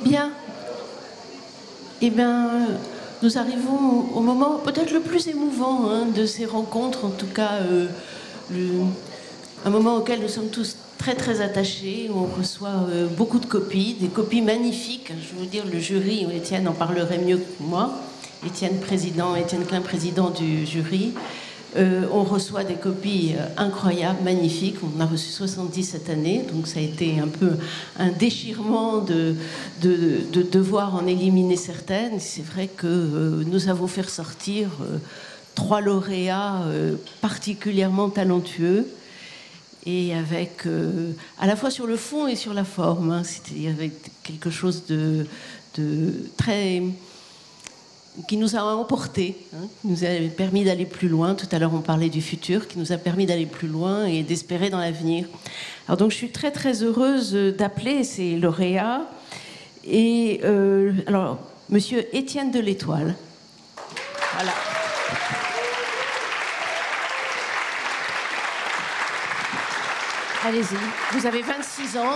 Bien. Eh bien, nous arrivons au moment peut-être le plus émouvant de ces rencontres, en tout cas un moment auquel nous sommes tous très très attachés. On reçoit beaucoup de copies, des copies magnifiques. Je veux dire, le jury, Étienne en parlerait mieux que moi. Étienne Klein, président du jury. On reçoit des copies incroyables, magnifiques. On en a reçu 70 cette année, donc ça a été un peu un déchirement de devoir en éliminer certaines. C'est vrai que nous avons fait ressortir 3 lauréats particulièrement talentueux, et avec à la fois sur le fond et sur la forme, c'est-à-dire avec quelque chose de très... qui nous a emportés, qui nous a permis d'aller plus loin. Tout à l'heure, on parlait du futur, qui nous a permis d'aller plus loin et d'espérer dans l'avenir. Alors donc, je suis très très heureuse d'appeler ces lauréats. Et alors, Monsieur Étienne de l'Étoile. Voilà. Allez-y. Vous avez 26 ans.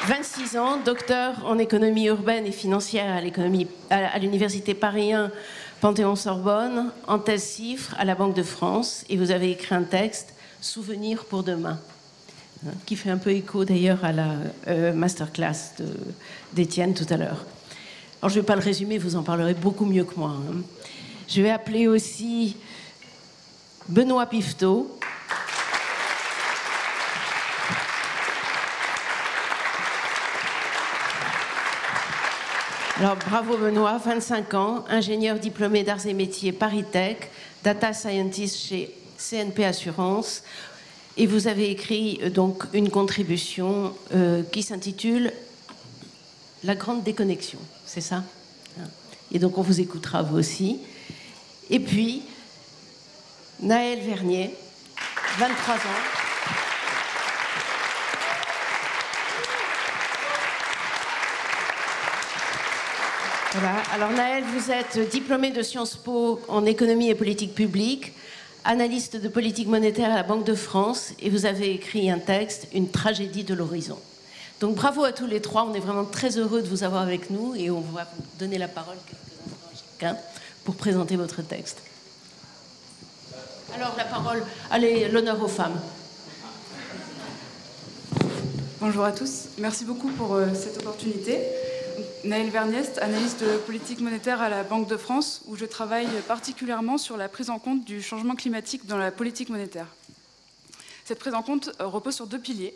26 ans, docteur en économie urbaine et financière à l'université Paris 1 Panthéon-Sorbonne, en thèse CIFRE à la Banque de France, et vous avez écrit un texte, Souvenirs pour demain, qui fait un peu écho d'ailleurs à la masterclass d'Étienne tout à l'heure. Alors je ne vais pas le résumer, vous en parlerez beaucoup mieux que moi. Je vais appeler aussi Benoît Pifteau. Alors, bravo Benoît, 25 ans, ingénieur diplômé d'arts et métiers Paris Tech, data scientist chez CNP Assurance, et vous avez écrit donc une contribution qui s'intitule La grande déconnexion, c'est ça? Et donc on vous écoutera vous aussi. Et puis, Naël Vernier, 23 ans. Voilà. Alors Naël, vous êtes diplômé de Sciences Po en économie et politique publique, analyste de politique monétaire à la Banque de France, et vous avez écrit un texte, Une tragédie de l'horizon. Donc bravo à tous les trois, on est vraiment très heureux de vous avoir avec nous, et on va vous donner la parole quelques instants à chacun pour présenter votre texte. Alors la parole, allez, l'honneur aux femmes. Bonjour à tous, merci beaucoup pour cette opportunité. Naël Vernier, analyste de politique monétaire à la Banque de France, où je travaille particulièrement sur la prise en compte du changement climatique dans la politique monétaire. Cette prise en compte repose sur 2 piliers,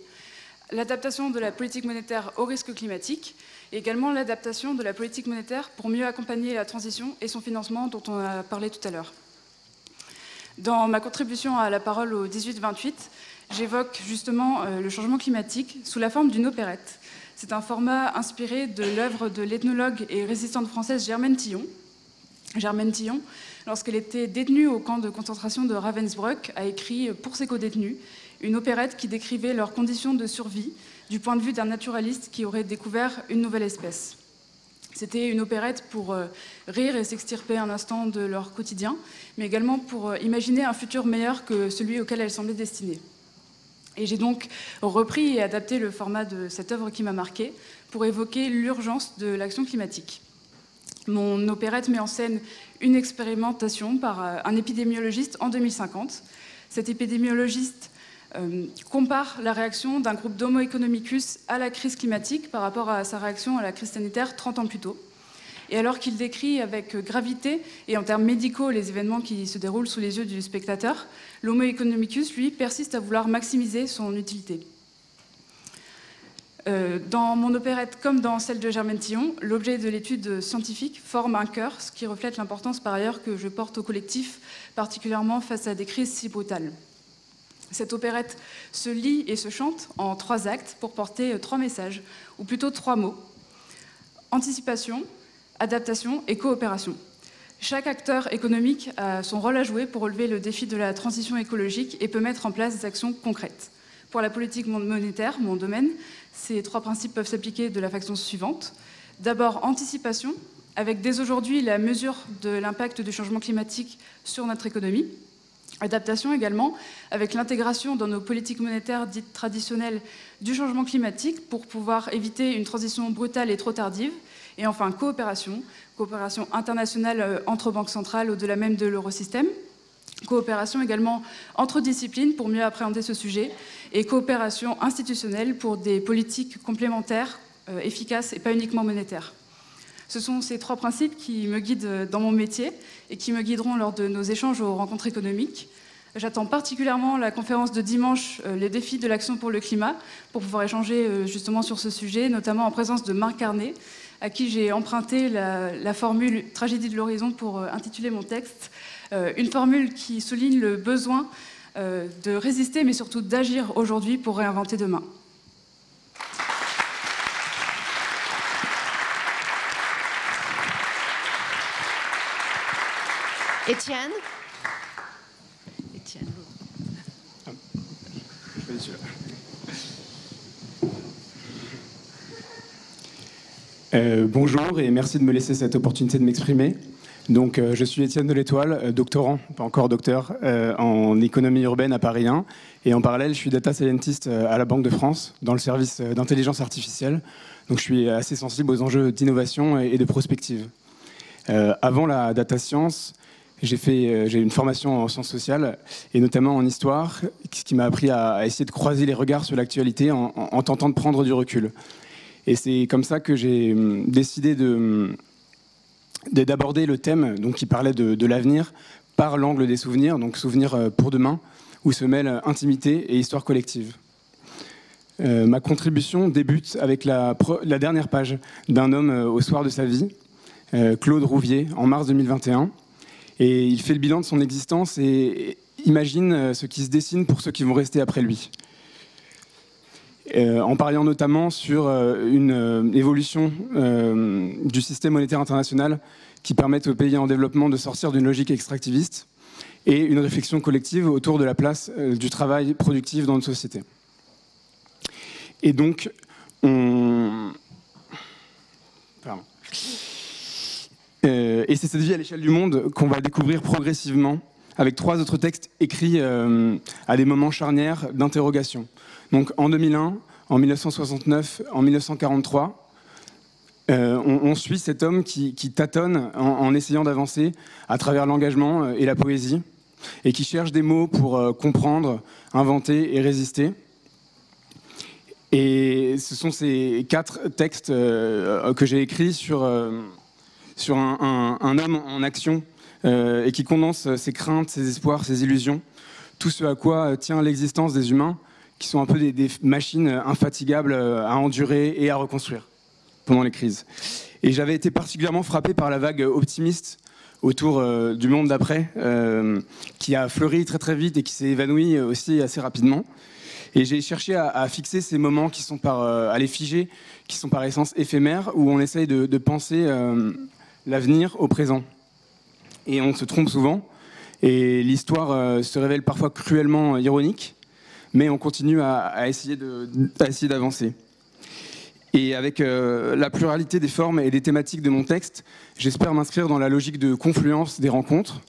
l'adaptation de la politique monétaire au risque climatique et également l'adaptation de la politique monétaire pour mieux accompagner la transition et son financement dont on a parlé tout à l'heure. Dans ma contribution à la parole au 18-28, j'évoque justement le changement climatique sous la forme d'une opérette. C'est un format inspiré de l'œuvre de l'ethnologue et résistante française Germaine Tillon. Germaine Tillon, lorsqu'elle était détenue au camp de concentration de Ravensbrück, a écrit pour ses co-détenus une opérette qui décrivait leurs conditions de survie du point de vue d'un naturaliste qui aurait découvert une nouvelle espèce. C'était une opérette pour rire et s'extirper un instant de leur quotidien, mais également pour imaginer un futur meilleur que celui auquel elles semblaient destinées. Et j'ai donc repris et adapté le format de cette œuvre qui m'a marquée pour évoquer l'urgence de l'action climatique. Mon opérette met en scène une expérimentation par un épidémiologiste en 2050. Cet épidémiologiste compare la réaction d'un groupe d'Homo economicus à la crise climatique par rapport à sa réaction à la crise sanitaire 30 ans plus tôt. Et alors qu'il décrit avec gravité et en termes médicaux les événements qui se déroulent sous les yeux du spectateur, l'Homo economicus, lui, persiste à vouloir maximiser son utilité. Dans mon opérette, comme dans celle de Germaine Tillon, l'objet de l'étude scientifique forme un cœur, ce qui reflète l'importance par ailleurs que je porte au collectif, particulièrement face à des crises si brutales. Cette opérette se lit et se chante en 3 actes pour porter 3 messages, ou plutôt 3 mots. Anticipation, adaptation et coopération. Chaque acteur économique a son rôle à jouer pour relever le défi de la transition écologique et peut mettre en place des actions concrètes. Pour la politique monétaire, mon domaine, ces 3 principes peuvent s'appliquer de la façon suivante. D'abord, anticipation, avec dès aujourd'hui la mesure de l'impact du changement climatique sur notre économie. Adaptation également, avec l'intégration dans nos politiques monétaires dites traditionnelles du changement climatique pour pouvoir éviter une transition brutale et trop tardive. Et enfin, coopération internationale entre banques centrales au-delà même de l'eurosystème. Coopération également entre disciplines pour mieux appréhender ce sujet. Et coopération institutionnelle pour des politiques complémentaires, efficaces et pas uniquement monétaires. Ce sont ces trois principes qui me guident dans mon métier et qui me guideront lors de nos échanges aux rencontres économiques. J'attends particulièrement la conférence de dimanche, les défis de l'action pour le climat, pour pouvoir échanger justement sur ce sujet, notamment en présence de Marc Carnet, à qui j'ai emprunté la formule « Tragédie de l'horizon » pour intituler mon texte. Une formule qui souligne le besoin de résister, mais surtout d'agir aujourd'hui pour réinventer demain. Étienne. Bonjour et merci de me laisser cette opportunité de m'exprimer. Donc, je suis Étienne de l'Étoile, doctorant, pas encore docteur, en économie urbaine à Paris 1. Et en parallèle, je suis data scientist à la Banque de France, dans le service d'intelligence artificielle. Donc, je suis assez sensible aux enjeux d'innovation et de prospective. Avant la data science, j'ai une formation en sciences sociales, et notamment en histoire, ce qui m'a appris à essayer de croiser les regards sur l'actualité en tentant de prendre du recul. Et c'est comme ça que j'ai décidé d'aborder le thème donc, qui parlait de l'avenir par l'angle des souvenirs, donc souvenirs pour demain, où se mêlent intimité et histoire collective. Ma contribution débute avec la dernière page d'un homme au soir de sa vie, Claude Rouvier, en mars 2021. Et il fait le bilan de son existence et imagine ce qui se dessine pour ceux qui vont rester après lui. En pariant notamment sur une évolution du système monétaire international qui permette aux pays en développement de sortir d'une logique extractiviste et une réflexion collective autour de la place du travail productif dans notre société. Et donc, et c'est cette vie à l'échelle du monde qu'on va découvrir progressivement avec 3 autres textes écrits à des moments charnières d'interrogation. Donc en 2001, en 1969, en 1943, on suit cet homme qui tâtonne en essayant d'avancer à travers l'engagement et la poésie, et qui cherche des mots pour comprendre, inventer et résister. Et ce sont ces 4 textes que j'ai écrits sur un homme en action et qui condense ses craintes, ses espoirs, ses illusions, tout ce à quoi tient l'existence des humains, qui sont un peu des machines infatigables à endurer et à reconstruire pendant les crises. Et j'avais été particulièrement frappé par la vague optimiste autour du monde d'après, qui a fleuri très très vite et qui s'est évanoui aussi assez rapidement. Et j'ai cherché à fixer ces moments qui sont à les figer, qui sont par essence éphémères, où on essaye de penser l'avenir au présent. Et on se trompe souvent, et l'histoire se révèle parfois cruellement ironique, mais on continue à essayer d'avancer. Et avec la pluralité des formes et des thématiques de mon texte, j'espère m'inscrire dans la logique de confluence des rencontres.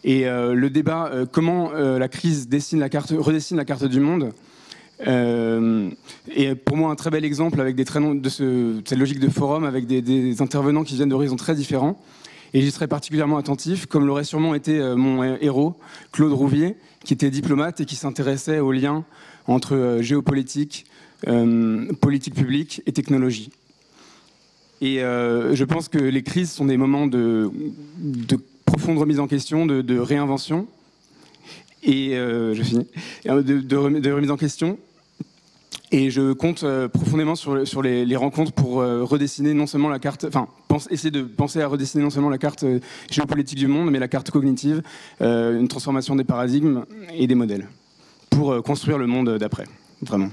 Et le débat comment la crise redessine la carte du monde est pour moi un très bel exemple avec cette logique de forum avec des intervenants qui viennent d'horizons très différents. Et j'y serai particulièrement attentif, comme l'aurait sûrement été mon héros, Claude Rouvier, qui était diplomate et qui s'intéressait aux liens entre géopolitique, politique publique et technologie. Et je pense que les crises sont des moments de profonde remise en question, de réinvention, et je finis, de remise en question. Et je compte profondément sur les rencontres pour redessiner non seulement la carte, essayer de penser à redessiner non seulement la carte géopolitique du monde, mais la carte cognitive, une transformation des paradigmes et des modèles, pour construire le monde d'après, vraiment.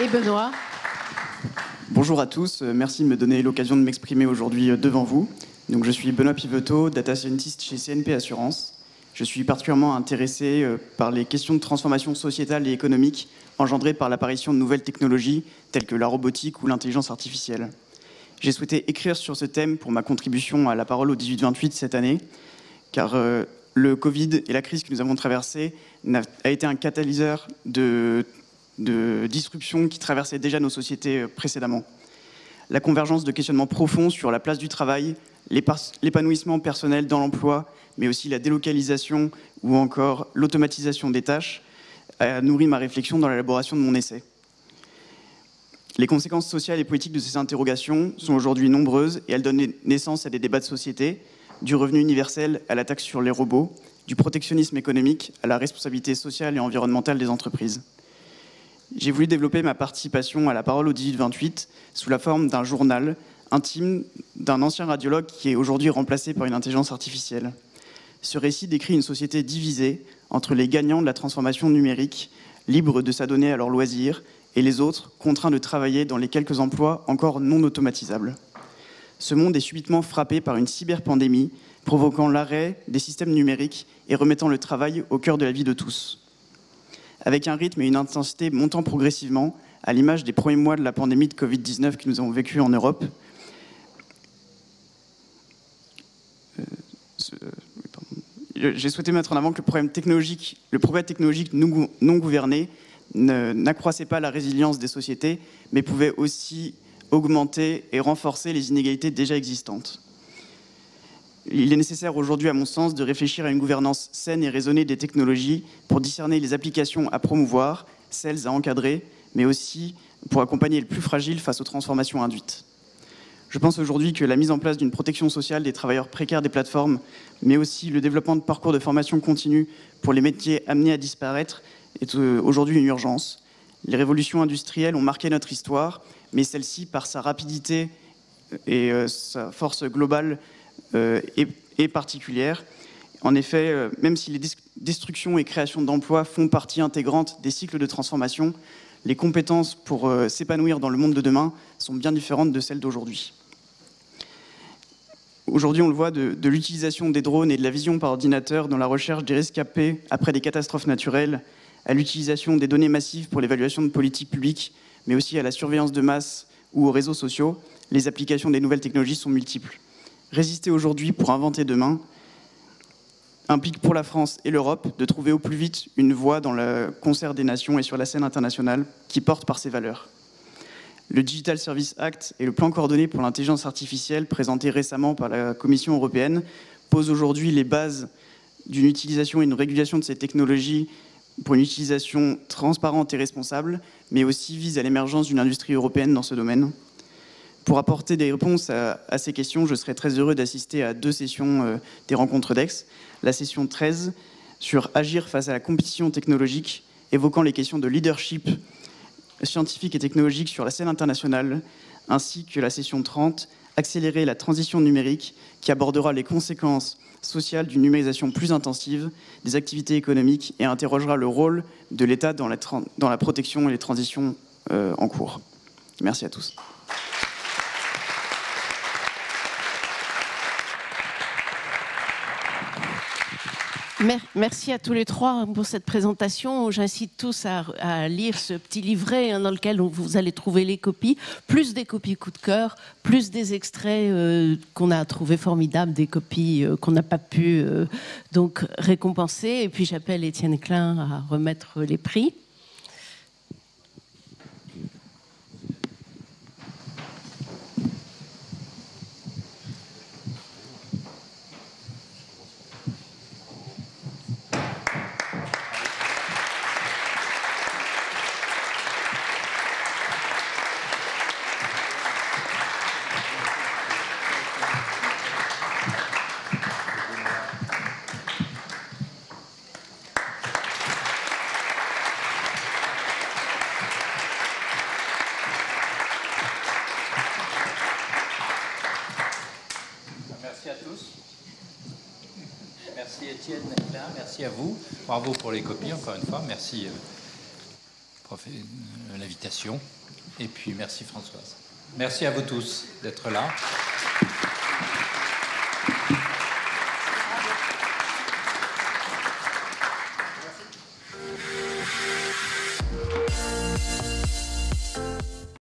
Et Benoît. Bonjour à tous, merci de me donner l'occasion de m'exprimer aujourd'hui devant vous. Donc, je suis Benoît Piveteau, data scientist chez CNP Assurance. Je suis particulièrement intéressé par les questions de transformation sociétale et économique engendrées par l'apparition de nouvelles technologies telles que la robotique ou l'intelligence artificielle. J'ai souhaité écrire sur ce thème pour ma contribution à la parole au 18-28 cette année, car le Covid et la crise que nous avons traversée a été un catalyseur de disruption qui traversait déjà nos sociétés précédemment. La convergence de questionnements profonds sur la place du travail, l'épanouissement personnel dans l'emploi, mais aussi la délocalisation ou encore l'automatisation des tâches, a nourri ma réflexion dans l'élaboration de mon essai. Les conséquences sociales et politiques de ces interrogations sont aujourd'hui nombreuses et elles donnent naissance à des débats de société, du revenu universel à la taxe sur les robots, du protectionnisme économique à la responsabilité sociale et environnementale des entreprises. J'ai voulu développer ma participation à la parole au 18-28 sous la forme d'un journal intime d'un ancien radiologue qui est aujourd'hui remplacé par une intelligence artificielle. Ce récit décrit une société divisée entre les gagnants de la transformation numérique, libres de s'adonner à leurs loisirs, et les autres, contraints de travailler dans les quelques emplois encore non automatisables. Ce monde est subitement frappé par une cyberpandémie, provoquant l'arrêt des systèmes numériques et remettant le travail au cœur de la vie de tous. Avec un rythme et une intensité montant progressivement, à l'image des premiers mois de la pandémie de Covid-19 que nous avons vécu en Europe. J'ai souhaité mettre en avant que le progrès technologique non gouverné n'accroissait pas la résilience des sociétés, mais pouvait aussi augmenter et renforcer les inégalités déjà existantes. Il est nécessaire aujourd'hui, à mon sens, de réfléchir à une gouvernance saine et raisonnée des technologies pour discerner les applications à promouvoir, celles à encadrer, mais aussi pour accompagner les plus fragiles face aux transformations induites. Je pense aujourd'hui que la mise en place d'une protection sociale des travailleurs précaires des plateformes, mais aussi le développement de parcours de formation continue pour les métiers amenés à disparaître est aujourd'hui une urgence. Les révolutions industrielles ont marqué notre histoire, mais celle-ci, par sa rapidité et sa force globale, est particulière. En effet, même si les destructions et créations d'emplois font partie intégrante des cycles de transformation, les compétences pour s'épanouir dans le monde de demain sont bien différentes de celles d'aujourd'hui. Aujourd'hui, on le voit, de l'utilisation des drones et de la vision par ordinateur dans la recherche des rescapés après des catastrophes naturelles, à l'utilisation des données massives pour l'évaluation de politiques publiques, mais aussi à la surveillance de masse ou aux réseaux sociaux, les applications des nouvelles technologies sont multiples. Résister aujourd'hui pour inventer demain implique pour la France et l'Europe de trouver au plus vite une voie dans le concert des nations et sur la scène internationale qui porte par ses valeurs. Le Digital Services Act et le plan coordonné pour l'intelligence artificielle présenté récemment par la Commission européenne posent aujourd'hui les bases d'une utilisation et une régulation de ces technologies pour une utilisation transparente et responsable, mais aussi vise à l'émergence d'une industrie européenne dans ce domaine. Pour apporter des réponses à ces questions, je serais très heureux d'assister à 2 sessions des rencontres d'Aix. La session 13 sur agir face à la compétition technologique, évoquant les questions de leadership scientifique et technologique sur la scène internationale, ainsi que la session 30, accélérer la transition numérique, qui abordera les conséquences sociales d'une numérisation plus intensive des activités économiques et interrogera le rôle de l'État dans la protection et les transitions en cours. Merci à tous. Merci à tous les trois pour cette présentation. J'incite tous à lire ce petit livret dans lequel vous allez trouver les copies, plus des copies coup de cœur, plus des extraits qu'on a trouvés formidables, des copies qu'on n'a pas pu donc récompenser. Et puis j'appelle Étienne Klein à remettre les prix. Merci Étienne Klein, merci à vous. Bravo pour les copies, encore une fois. Merci l'invitation. Et puis merci Françoise. Merci à vous tous d'être là.